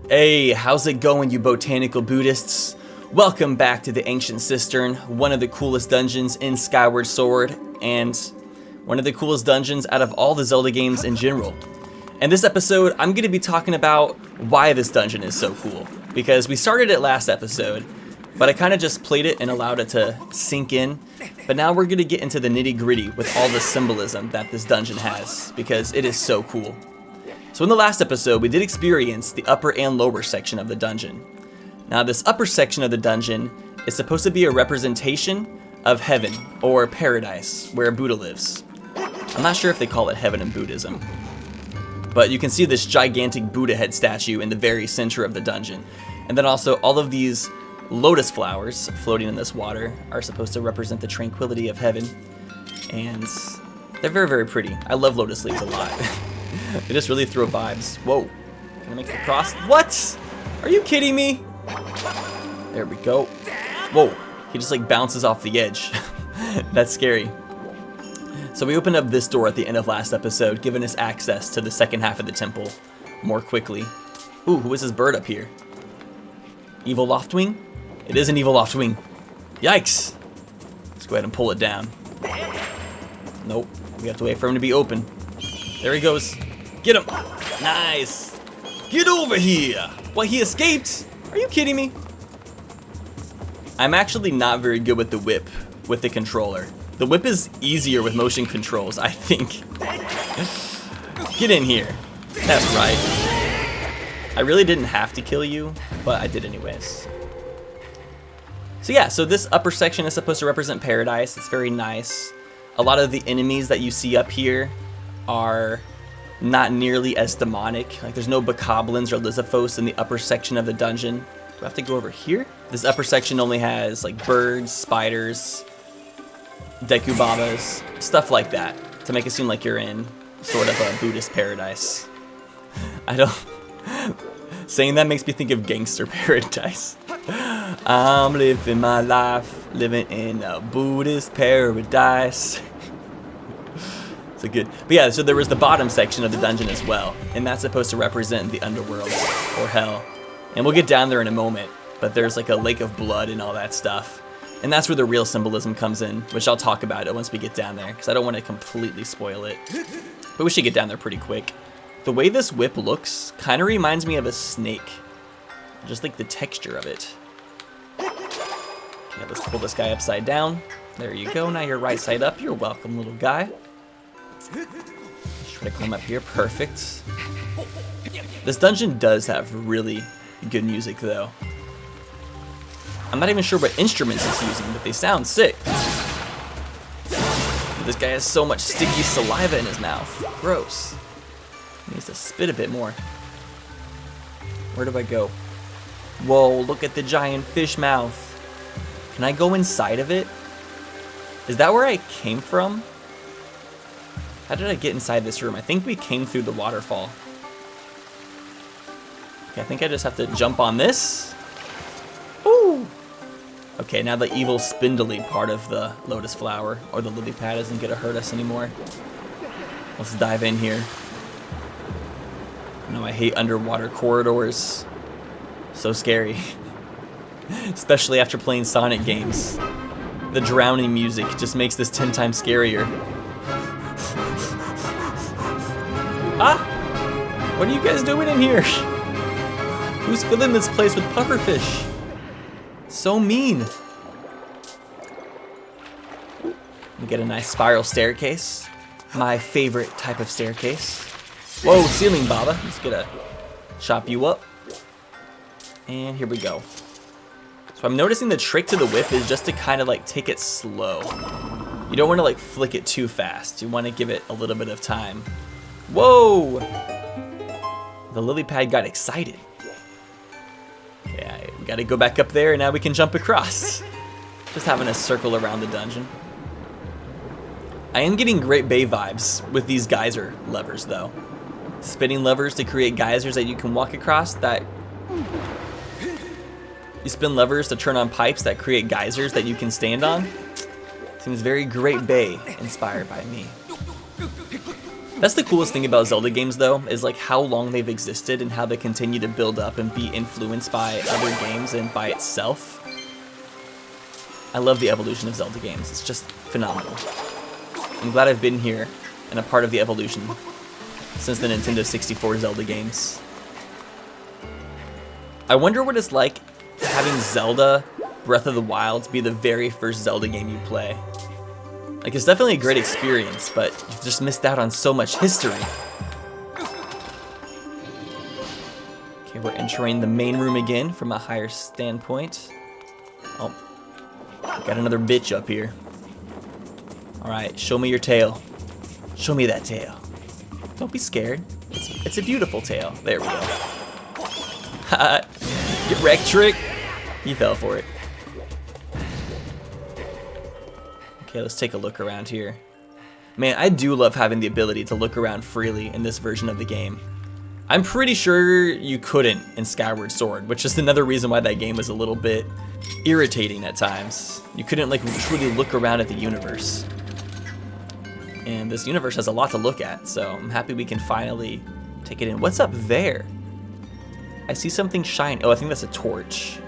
Hey, how's it going, you botanical Buddhists? Welcome back to the Ancient Cistern, one of the coolest dungeons in Skyward Sword, and one of the coolest dungeons out of all the Zelda games in general. In this episode, I'm going to be talking about why this dungeon is so cool, because we started it last episode, but I kind of just played it and allowed it to sink in, but now we're going to get into the nitty-gritty with all the symbolism that this dungeon has, because it is so cool. So in the last episode, we did experience the upper and lower section of the dungeon. Now this upper section of the dungeon is supposed to be a representation of heaven, or paradise, where Buddha lives. I'm not sure if they call it heaven in Buddhism, but you can see this gigantic Buddha head statue in the very center of the dungeon. And then also all of these lotus flowers floating in this water are supposed to represent the tranquility of heaven. And they're very, very pretty. I love lotus leaves a lot. They just really throw vibes. Whoa, can I make the cross? What? Are you kidding me? There we go. Whoa, he just like bounces off the edge. That's scary. So we opened up this door at the end of last episode, giving us access to the second half of the temple more quickly. Ooh, who is this bird up here? Evil Loftwing? It is an evil Loftwing. Yikes. Let's go ahead and pull it down. Nope, we have to wait for him to be open. There he goes. Get him. Nice. Get over here. What, he escaped? Are you kidding me? I'm actually not very good with the whip with the controller. The whip is easier with motion controls, I think. Get in here. That's right. I really didn't have to kill you, but I did anyways. So yeah, so this upper section is supposed to represent paradise. It's very nice. A lot of the enemies that you see up here are not nearly as demonic. Like there's no bokoblins or Lizithos in the upper section of the dungeon. Do I have to go over here? This upper section only has like birds, spiders, dekubabas, stuff like that to make it seem like you're in sort of a Buddhist paradise. I don't... Saying that makes me think of gangster paradise. I'm living my life, living in a Buddhist paradise. So good. But yeah, so there was the bottom section of the dungeon as well, and that's supposed to represent the underworld, or hell. And we'll get down there in a moment, but there's like a lake of blood and all that stuff. And that's where the real symbolism comes in, which I'll talk about it once we get down there, because I don't want to completely spoil it. But we should get down there pretty quick. The way this whip looks kind of reminds me of a snake. Just like the texture of it. Okay, let's pull this guy upside down. There you go, now you're right side up. You're welcome, little guy. Let's try to climb up here, perfect. This dungeon does have really good music though. I'm not even sure what instruments it's using, but they sound sick. This guy has so much sticky saliva in his mouth. Gross. He needs to spit a bit more. Where do I go? Whoa, look at the giant fish mouth. Can I go inside of it? Is that where I came from? How did I get inside this room? I think we came through the waterfall. Okay, I think I just have to jump on this. Ooh. Okay, now the evil spindly part of the lotus flower or the lily pad isn't gonna hurt us anymore. Let's dive in here. I know I hate underwater corridors. So scary. Especially after playing Sonic games. The drowning music just makes this 10 times scarier. Ah! What are you guys doing in here? Who's filling this place with pufferfish? So mean. We get a nice spiral staircase. My favorite type of staircase. Whoa, ceiling Baba. Let's get a chop you up. And here we go. So I'm noticing the trick to the whip is just to kind of like take it slow. You don't want to like flick it too fast. You want to give it a little bit of time. Whoa! The lily pad got excited. Yeah, we gotta go back up there and now we can jump across. Just having a circle around the dungeon. I am getting Great Bay vibes with these geyser levers though. Spinning levers to create geysers that you can walk across that... You spin levers to turn on pipes that create geysers that you can stand on. Seems very Great Bay inspired by me. That's the coolest thing about Zelda games, though, is like how long they've existed and how they continue to build up and be influenced by other games and by itself. I love the evolution of Zelda games. It's just phenomenal. I'm glad I've been here and a part of the evolution since the Nintendo 64 Zelda games. I wonder what it's like having Zelda Breath of the Wild be the very first Zelda game you play. Like, it's definitely a great experience, but you've just missed out on so much history. Okay, we're entering the main room again from a higher standpoint. Oh, got another bitch up here. Alright, show me your tail. Show me that tail. Don't be scared. It's a beautiful tail. There we go. Get wrecked, Trick. He fell for it. Okay, let's take a look around here. Man, I do love having the ability to look around freely in this version of the game. I'm pretty sure you couldn't in Skyward Sword, which is another reason why that game was a little bit irritating at times. You couldn't like truly look around at the universe. And this universe has a lot to look at, so I'm happy we can finally take it in. What's up there? I see something shine. Oh, I think that's a torch.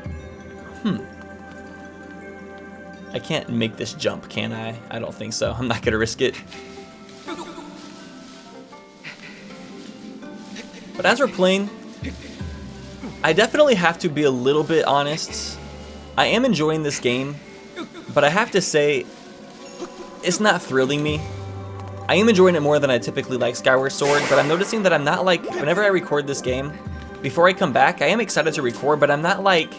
I can't make this jump, can I? I don't think so. I'm not gonna risk it. But as we're playing, I definitely have to be a little bit honest. I am enjoying this game, but I have to say, it's not thrilling me. I am enjoying it more than I typically like Skyward Sword, but I'm noticing that I'm not like, whenever I record this game, before I come back, I am excited to record, but I'm not like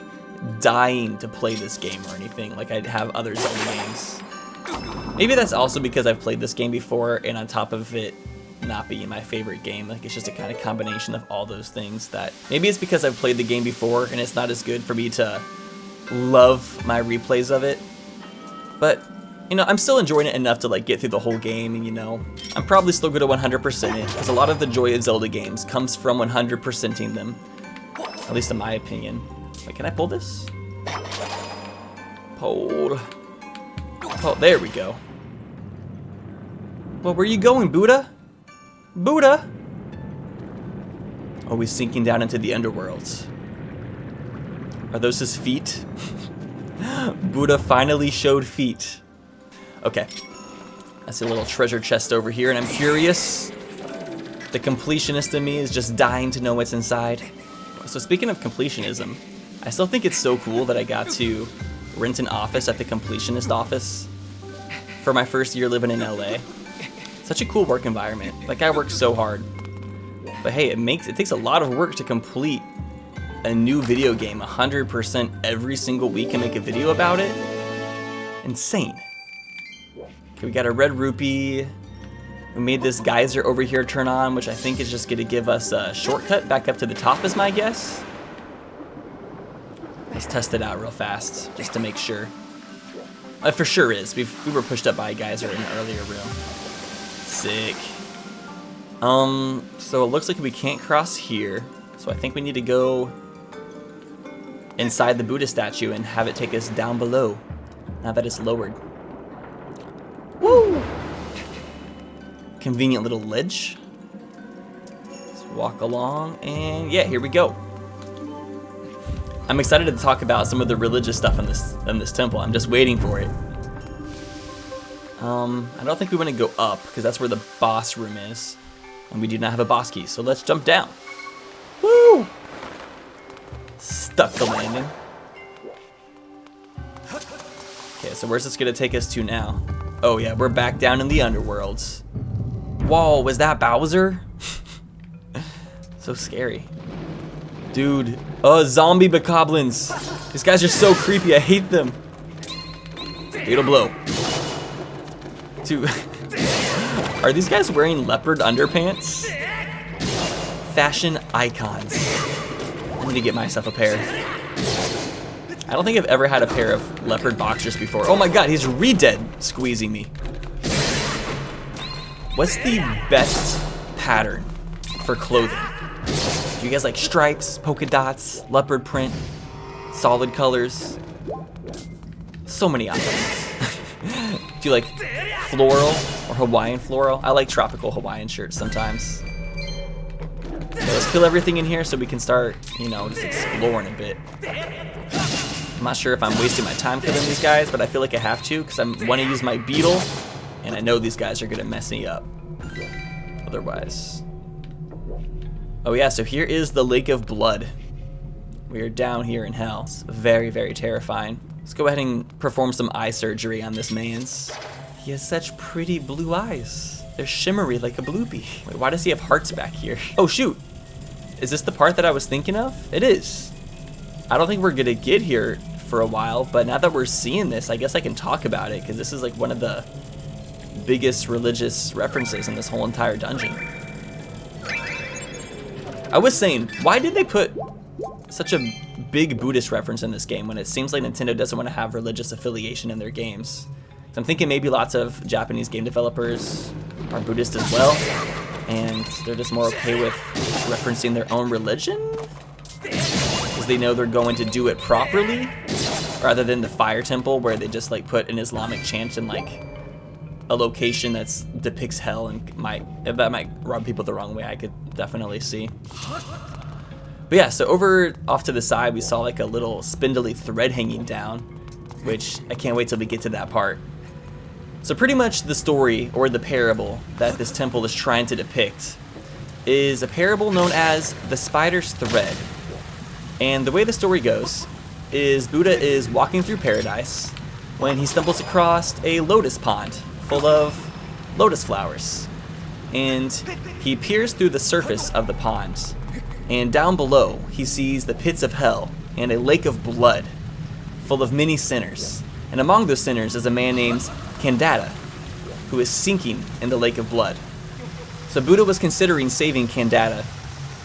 dying to play this game or anything like I have other Zelda games. Maybe that's also because I've played this game before, and on top of it not being my favorite game, like it's just a kind of combination of all those things that maybe it's because I've played the game before and it's not as good for me to love my replays of it. But you know, I'm still enjoying it enough to like get through the whole game, and you know, I'm probably still going to 100% it, because a lot of the joy of Zelda games comes from 100%ing them, at least in my opinion. Wait, can I pull this? Hold. Oh, there we go. Well, where are you going, Buddha? Buddha? Oh, he's sinking down into the underworlds. Are those his feet? Buddha finally showed feet. Okay. I see a little treasure chest over here, and I'm curious. The completionist in me is just dying to know what's inside. So speaking of completionism, I still think it's so cool that I got to rent an office at the completionist office for my first year living in LA. Such a cool work environment. That guy works so hard. But hey, it takes a lot of work to complete a new video game 100% every single week and make a video about it. Insane. Okay, we got a red rupee. We made this geyser over here turn on, which I think is just gonna give us a shortcut back up to the top is my guess. Let's test it out real fast, just to make sure. It for sure is. We were pushed up by a geyser in an earlier room. Sick. So it looks like we can't cross here. So I think we need to go inside the Buddha statue and have it take us down below, now that it's lowered. Woo! Convenient little ledge. Let's walk along, and yeah, here we go. I'm excited to talk about some of the religious stuff in this temple. I'm just waiting for it. I don't think we want to go up, because that's where the boss room is, and we do not have a boss key, so let's jump down. Woo! Stuck the landing. Okay, so where's this gonna take us to now? Oh yeah, we're back down in the underworlds. Whoa, was that Bowser? So scary. Dude, oh, zombie bokoblins. These guys are so creepy, I hate them. Fatal blow. Dude, are these guys wearing leopard underpants? Fashion icons. I need to get myself a pair. I don't think I've ever had a pair of leopard boxers before. Oh my god, he's re-dead squeezing me. What's the best pattern for clothing? Do you guys like stripes, polka dots, leopard print, solid colors? So many options. Do you like floral or Hawaiian floral? I like tropical Hawaiian shirts sometimes. Okay, let's kill everything in here so we can start, you know, just exploring a bit. I'm not sure if I'm wasting my time killing these guys, but I feel like I have to because I want to use my beetle, and I know these guys are going to mess me up otherwise. Oh yeah, so here is the Lake of Blood. We are down here in hell. It's very, very terrifying. Let's go ahead and perform some eye surgery on this man's. He has such pretty blue eyes. They're shimmery like a bluebee. Wait, why does he have hearts back here? Oh shoot, is this the part that I was thinking of? It is. I don't think we're gonna get here for a while, but now that we're seeing this, I guess I can talk about it because this is like one of the biggest religious references in this whole entire dungeon. I was saying, why did they put such a big Buddhist reference in this game when it seems like Nintendo doesn't want to have religious affiliation in their games? So I'm thinking maybe lots of Japanese game developers are Buddhist as well, and they're just more okay with referencing their own religion because they know they're going to do it properly, rather than the fire temple where they just like put an Islamic chant in like a location that's depicts hell and that might rub people the wrong way. I could definitely see. But yeah, so over off to the side we saw like a little spindly thread hanging down, which I can't wait till we get to that part. So pretty much the story or the parable that this temple is trying to depict is a parable known as the spider's thread. And the way the story goes is Buddha is walking through paradise when he stumbles across a lotus pond full of lotus flowers. And he peers through the surface of the pond, and down below he sees the pits of hell and a lake of blood full of many sinners. And among those sinners is a man named Kandata, who is sinking in the lake of blood. So Buddha was considering saving Kandata,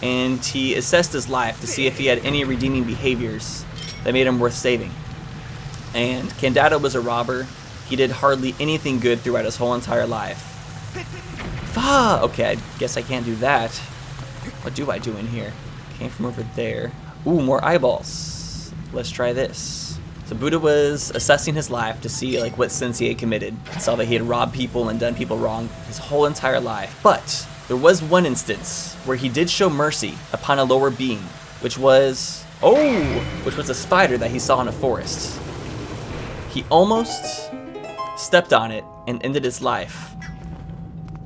and he assessed his life to see if he had any redeeming behaviors that made him worth saving. And Kandata was a robber. He did hardly anything good throughout his whole entire life. Okay, I guess I can't do that. What do I do in here? Came from over there. Ooh, more eyeballs. Let's try this. So Buddha was assessing his life to see like what sins he had committed. Saw that he had robbed people and done people wrong his whole entire life. But there was one instance where he did show mercy upon a lower being, which was a spider that he saw in a forest. He almost stepped on it and ended his life,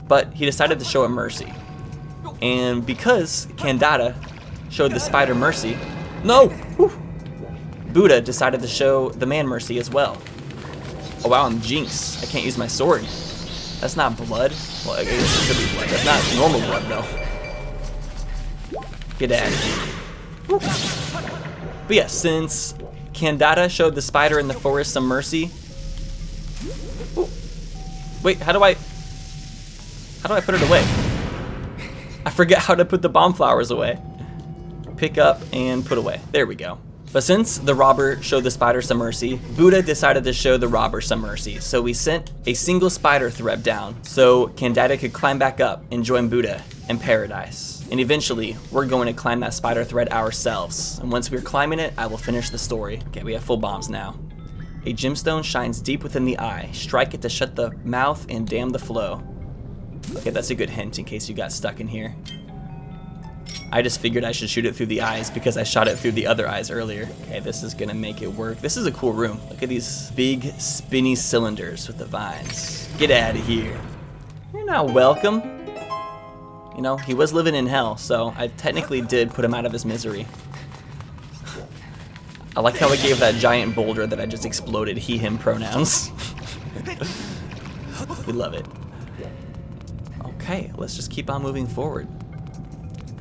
but he decided to show it mercy. And because Kandata showed the spider mercy, Buddha decided to show the man mercy as well. Oh wow, I'm jinxed. I can't use my sword. That's not blood. Well, I guess it could be blood. That's not normal blood though. Get out of here. But yeah, since Kandata showed the spider in the forest some mercy. Ooh. Wait, how do I put it away? I forget how to put the bomb flowers away. Pick up and put away. There we go. But since the robber showed the spider some mercy, Buddha decided to show the robber some mercy. So we sent a single spider thread down so Kandata could climb back up and join Buddha in paradise. And eventually, we're going to climb that spider thread ourselves. And once we're climbing it, I will finish the story. Okay, we have full bombs now. A gemstone shines deep within the eye. Strike it to shut the mouth and dam the flow. Okay, that's a good hint in case you got stuck in here. I just figured I should shoot it through the eyes because I shot it through the other eyes earlier. Okay, this is gonna make it work. This is a cool room. Look at these big spinny cylinders with the vines. Get out of here. You're not welcome. You know, he was living in hell, so I technically did put him out of his misery. I like how I gave that giant boulder that I just exploded he, him pronouns. We love it. Okay, let's just keep on moving forward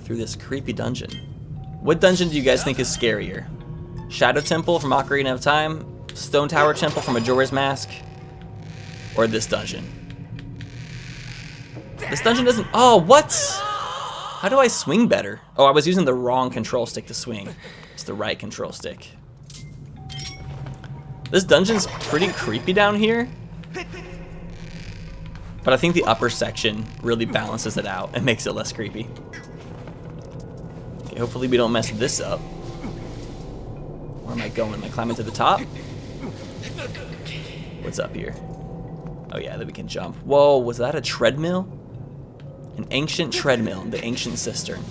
through this creepy dungeon. What dungeon do you guys think is scarier? Shadow Temple from Ocarina of Time, Stone Tower Temple from Majora's Mask, or this dungeon? This dungeon doesn't, oh, what? How do I swing better? Oh, I was using the wrong control stick to swing. It's the right control stick. This dungeon's pretty creepy down here, but I think the upper section really balances it out and makes it less creepy. Okay, hopefully we don't mess this up. Where am I going? Am I climbing to the top? What's up here? Oh yeah, then we can jump. Whoa, was that a treadmill? An ancient treadmill, the Ancient Cistern.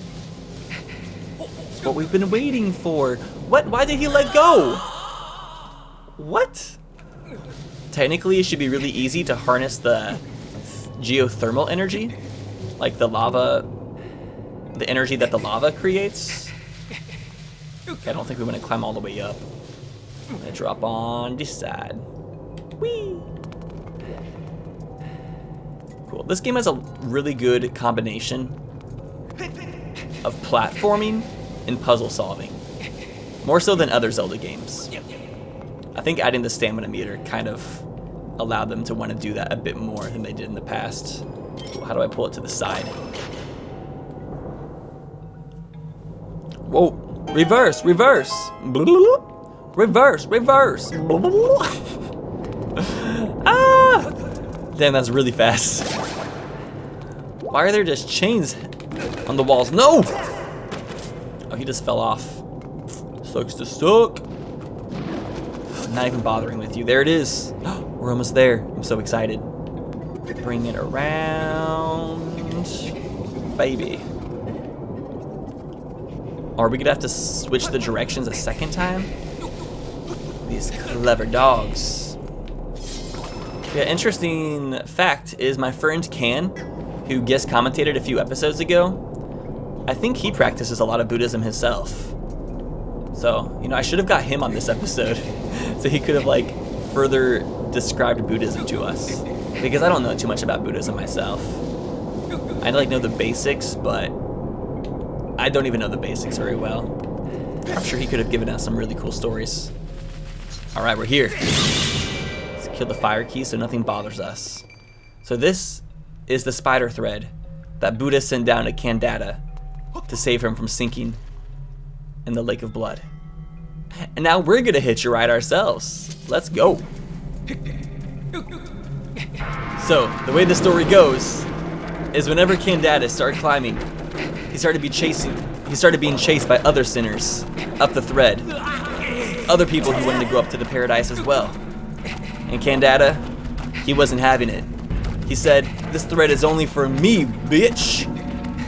It's what we've been waiting for. What? Why did he let go? What? Technically, it should be really easy to harness the geothermal energy. Like the lava, the energy that the lava creates. Okay, I don't think we want to climb all the way up. I'm gonna drop on this side. Whee! Cool. This game has a really good combination of platforming and puzzle solving. More so than other Zelda games. I think adding the stamina meter kind of allowed them to want to do that a bit more than they did in the past. Cool. How do I pull it to the side? Whoa. Reverse, reverse. Reverse, reverse. Ah! Damn, that's really fast. Why are there just chains on the walls? No! Oh, he just fell off. Sucks to suck. Not even bothering with you. There it is. We're almost there. I'm so excited. Bring it around. Baby. Are we gonna have to switch the directions a second time? These clever dogs. Yeah, interesting fact is my friend Can, who guest commentated a few episodes ago, I think he practices a lot of Buddhism himself. So, you know, I should have got him on this episode so he could have like further described Buddhism to us, because I don't know too much about Buddhism myself. I like know the basics, but I don't even know the basics very well. I'm sure he could have given us some really cool stories. All right, we're here. Let's kill the fire key so nothing bothers us. So this is the spider thread that Buddha sent down to Candata to save him from sinking in the lake of blood. And now we're gonna hitch a ride ourselves. Let's go. So the way the story goes is whenever Candata started climbing, he started being chased by other sinners up the thread. Other people who wanted to go up to the paradise as well. And Candata, he wasn't having it. He said, "This thread is only for me, bitch."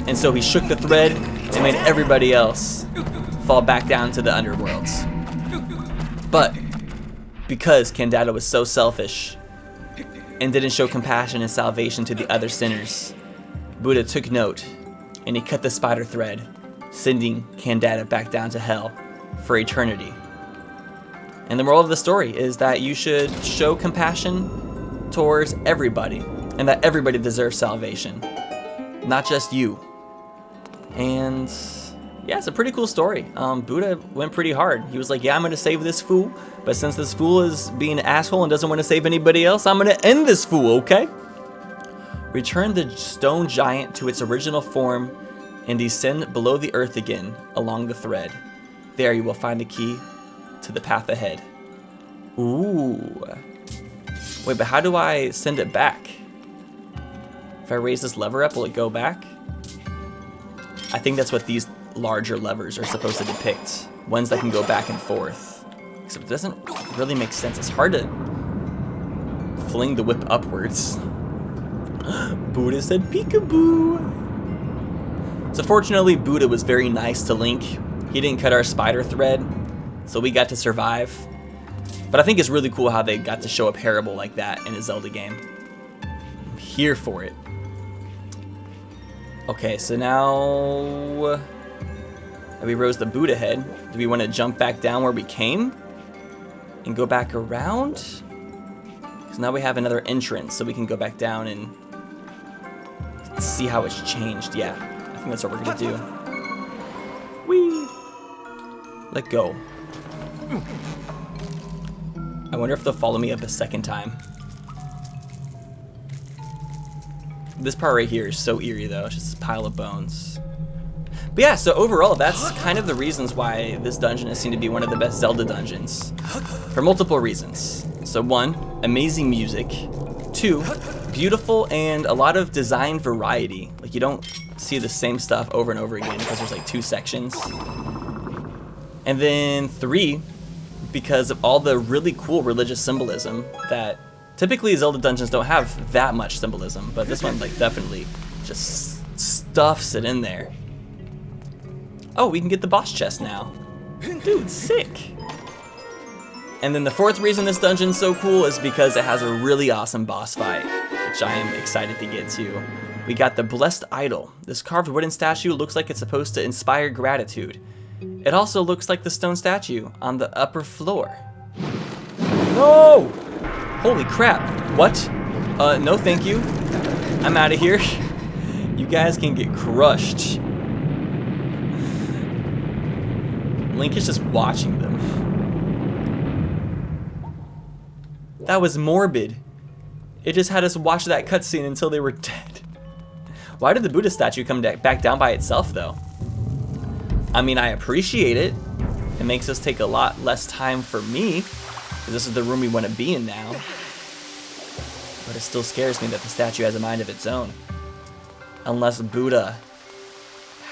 And so he shook the thread and made everybody else fall back down to the underworlds. But because Candata was so selfish and didn't show compassion and salvation to the other sinners, Buddha took note and he cut the spider thread, sending Candata back down to hell for eternity. And the moral of the story is that you should show compassion towards everybody, and that everybody deserves salvation, not just you. And yeah, it's a pretty cool story. Buddha went pretty hard. He was like, yeah, I'm gonna save this fool, but since this fool is being an asshole and doesn't want to save anybody else, I'm gonna end this fool, okay? Return the stone giant to its original form and descend below the earth again along the thread. There you will find the key to the path ahead. Ooh. Wait, but how do I send it back? If I raise this lever up, will it go back? I think that's what these larger levers are supposed to depict. Ones that can go back and forth. Except it doesn't really make sense. It's hard to fling the whip upwards. Buddha said peekaboo. So fortunately, Buddha was very nice to Link. He didn't cut our spider thread, so we got to survive. But I think it's really cool how they got to show a parable like that in a Zelda game. I'm here for it. Okay, so now that we rose the Buddha head, do we want to jump back down where we came and go back around? Because now we have another entrance, so we can go back down and see how it's changed. Yeah, I think that's what we're gonna do. Whee! Let go. I wonder if they'll follow me up a second time. This part right here is so eerie though, it's just a pile of bones. But yeah, so overall, that's kind of the reasons why this dungeon has seemed to be one of the best Zelda dungeons. For multiple reasons. So 1, amazing music. 2, beautiful and a lot of design variety. Like you don't see the same stuff over and over again because there's like 2 sections. And then 3, because of all the really cool religious symbolism that Typically, Zelda dungeons don't have that much symbolism, but this one, like, definitely just stuffs it in there. Oh, we can get the boss chest now. Dude, sick. And then the fourth reason this dungeon's so cool is because it has a really awesome boss fight, which I am excited to get to. We got the Blessed Idol. This carved wooden statue looks like it's supposed to inspire gratitude. It also looks like the stone statue on the upper floor. No! Holy crap. What? No thank you. I'm out of here. You guys can get crushed. Link is just watching them. That was morbid. It just had us watch that cutscene until they were dead. Why did the Buddhist statue come back down by itself, though? I mean, I appreciate it. It makes us take a lot less time for me, because this is the room we want to be in now. But it still scares me that the statue has a mind of its own. Unless Buddha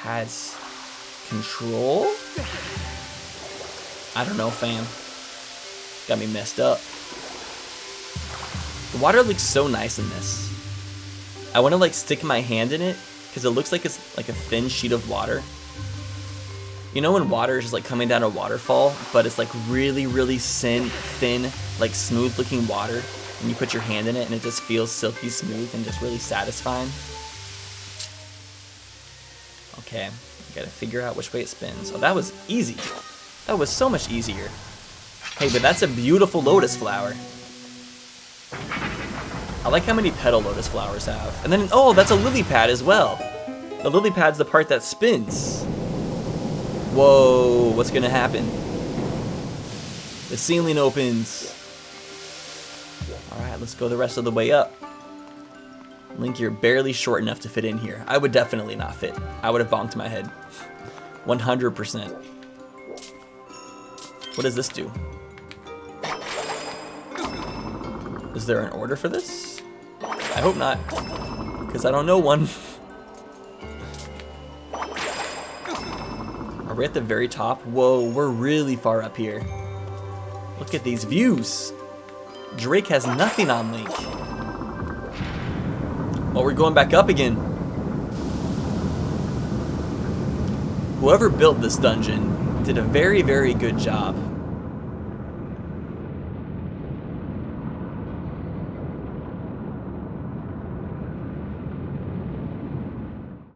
has control? I don't know, fam. Got me messed up. The water looks so nice in this. I want to like stick my hand in it because it looks like it's like a thin sheet of water. You know when water is just like coming down a waterfall, but it's like really, really thin, like smooth looking water, and you put your hand in it and it just feels silky smooth and just really satisfying. Okay, gotta figure out which way it spins. Oh, that was easy. That was so much easier. Hey, but that's a beautiful lotus flower. I like how many petal lotus flowers have. And then, oh, that's a lily pad as well. The lily pad's the part that spins. Whoa, what's gonna happen? The ceiling opens. All right, let's go the rest of the way up. Link, you're barely short enough to fit in here. I would definitely not fit. I would have bonked my head. 100%. What does this do? Is there an order for this? I hope not, because I don't know one. Are we at the very top? Whoa, we're really far up here. Look at these views. Drake has nothing on Link. Oh, we're going back up again. Whoever built this dungeon did a very, very good job.